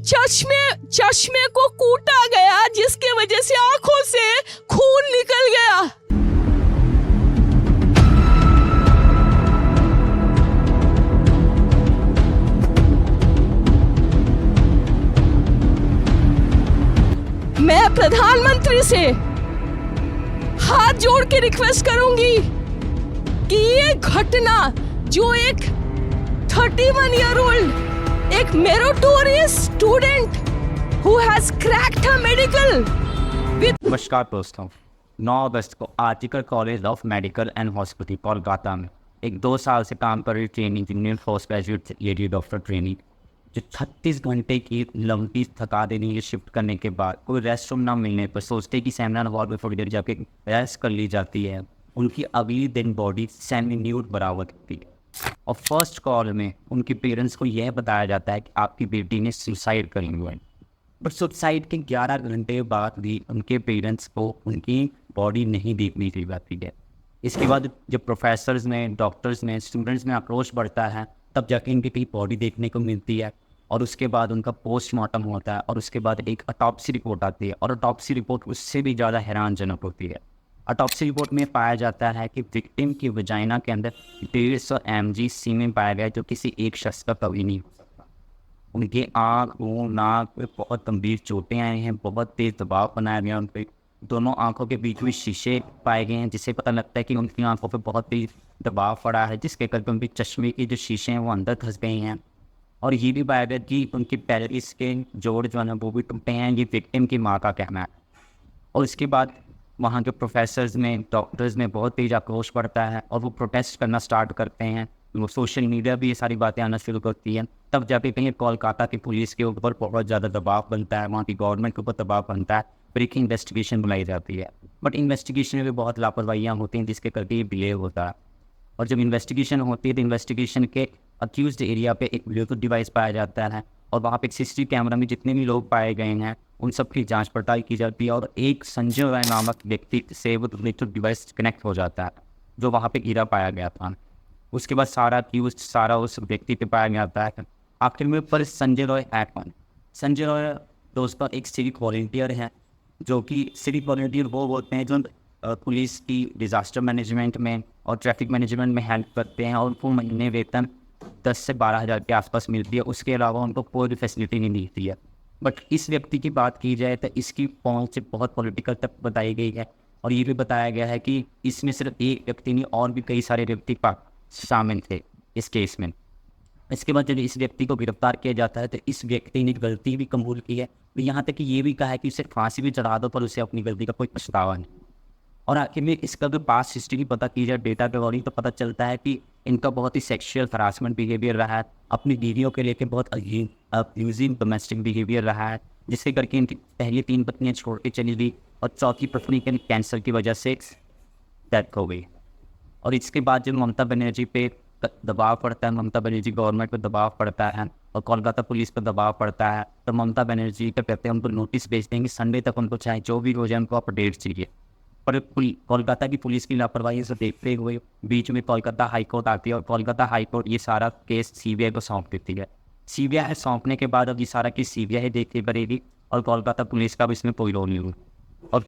चश्मे चश्मे को कूटा गया, जिसके वजह से आंखों से खून निकल गया। मैं प्रधानमंत्री से हाथ जोड़ के रिक्वेस्ट करूंगी कि ये घटना जो एक 31 ईयर ओल्ड एक meritorious student who has cracked a medical. नमस्कार दोस्तों, 9 अगस्त को article college of medical and hospital Kolkata में एक 2 साल से काम कर रही training Indian post graduate lady doctor training जो 36 घंटे की लंबी थका देने की शिफ्ट करने के बाद कोई रेस्ट रूम ना मिलने पर सोचते कि सेमिनार हॉल में थोड़ी देर जाके रेस्ट कर ली जाती है, उनकी अगली दिन बॉडी सेमी न्यूड बराबर होती है। और फर्स्ट कॉल में उनके पेरेंट्स को यह बताया जाता है कि आपकी बेटी ने सुसाइड कर लिया है। बट सुसाइड के 11 घंटे बाद भी उनके पेरेंट्स को उनकी बॉडी नहीं देखनी दी जाती है। इसके बाद जब प्रोफेसर्स ने, डॉक्टर्स ने, स्टूडेंट्स में आक्रोश बढ़ता है, तब जाके इनकी कहीं बॉडी देखने को मिलती है। और उसके बाद उनका पोस्टमार्टम होता है और उसके बाद एक ऑटोप्सी रिपोर्ट आती है और ऑटोप्सी रिपोर्ट उससे भी ज़्यादा हैरानजनक होती है। ऑटोप्सी रिपोर्ट में पाया जाता है कि विक्टिम की वजाइना के अंदर 150 mg सीमेन पाया गया जो किसी एक शख्स का कभी नहीं हो सकता। उनके आँख, मुँह, नाक पे बहुत गंभीर चोटें आई हैं, बहुत तेज़ दबाव बनाया गया उन पर। दोनों आँखों के बीच में शीशे पाए गए हैं जिससे पता लगता है कि उनकी आँखों पे बहुत तेज दबाव पड़ा है, जिसके करके उनके चश्मे की जो शीशे हैं वो अंदर धंस गए हैं। और ये भी पाया गया कि उनके पेल्विस के जोड़ जो है ना वो भी टूटे हैं। ये विक्टिम की माँ का कहना है। और इसके बाद वहाँ के प्रोफेसर्स में, डॉक्टर्स में बहुत तेज आक्रोश पड़ता है और वो प्रोटेस्ट करना स्टार्ट करते हैं। वो सोशल मीडिया भी ये सारी बातें आना शुरू करती हैं। तब जाके कहीं कोलकाता की पुलिस के ऊपर बहुत ज़्यादा दबाव बनता है, वहाँ की गवर्नमेंट के ऊपर दबाव बनता है, फिर एक इन्वेस्टिगेशन बुलाई जाती है। बट इन्वेस्टिगेशन में भी बहुत लापरवाहियाँ होती हैं जिसके करके ये डिले होता है। और जब इन्वेस्टिगेशन होती है तो इन्वेस्टिगेशन के अक्यूज्ड एरिया पे एक ब्लूटूथ डिवाइस पाया जाता है और वहाँ पे एक सीसीटीवी कैमरा में जितने भी लोग पाए गए हैं उन सब की जांच पड़ताल की जाती है। और एक संजय राय नामक व्यक्ति से वो ब्लूटूथ डिवाइस कनेक्ट हो जाता है जो वहाँ पे गिरा पाया गया था। उसके बाद सारा अक्यूज सारा उस व्यक्ति पे पाया जाता है। आखिर में पर संजय रॉय है कौन? संजय रॉय दोस्तों एक सिविक वॉलंटियर है, जो कि सिविक वॉलंटियर वो होते हैं जो पुलिस की डिज़ास्टर मैनेजमेंट में और ट्रैफिक मैनेजमेंट में हेल्प करते हैं और उनको महीने वेतन 10 से 12 हज़ार के आसपास मिलती है। उसके अलावा उनको कोई भी फैसिलिटी नहीं मिलती है। बट इस व्यक्ति की बात की जाए तो इसकी पहुंच बहुत पॉलिटिकल तक बताई गई है और ये भी बताया गया है कि इसमें सिर्फ एक व्यक्ति नहीं और भी कई सारे व्यक्ति शामिल थे इस केस में। इसके बाद जब इस व्यक्ति को गिरफ्तार किया जाता है तो इस व्यक्ति ने गलती भी कबूल की है। यहाँ तक कि ये भी कहा है कि उसे फांसी भी चढ़ा दो पर उसे अपनी गलती का कोई पछतावा नहीं। और आखिर में इसका जो पास्ट हिस्ट्री पता की जाए डेटा के अकॉर्डिंग तो पता चलता है कि इनका बहुत ही सेक्सुअल हरासमेंट बिहेवियर रहा है, अपनी बीवियों के लेकर बहुत अब्यूजिव डोमेस्टिक बिहेवियर रहा है, जिससे करके इनकी पहली 3 पत्नियां छोड़ के चली गई और चौथी पत्नी के कैंसर की वजह से डेथ हो गई। और इसके बाद जब ममता बनर्जी पे दबाव पड़ता है, ममता बनर्जी गवर्नमेंट पर दबाव पड़ता है और कोलकाता पुलिस पर दबाव पड़ता है, तो ममता बनर्जी का कहते हैं उनको नोटिस भेज देंगे संडे तक, उनको चाहे जो भी हो जाए उनको अपडेट चाहिए। पर कोलकाता की पुलिस की लापरवाही से देखते हुए बीच में कोलकाता हाईकोर्ट आती है और कोलकाता हाईकोर्ट ये सारा केस सीबीआई को सौंप देती है। सीबीआई सौंपने के बाद अब ये सारा केस सीबीआई देखती करेगी और कोलकाता पुलिस का भी इसमें कोई रोल नहीं होगा। और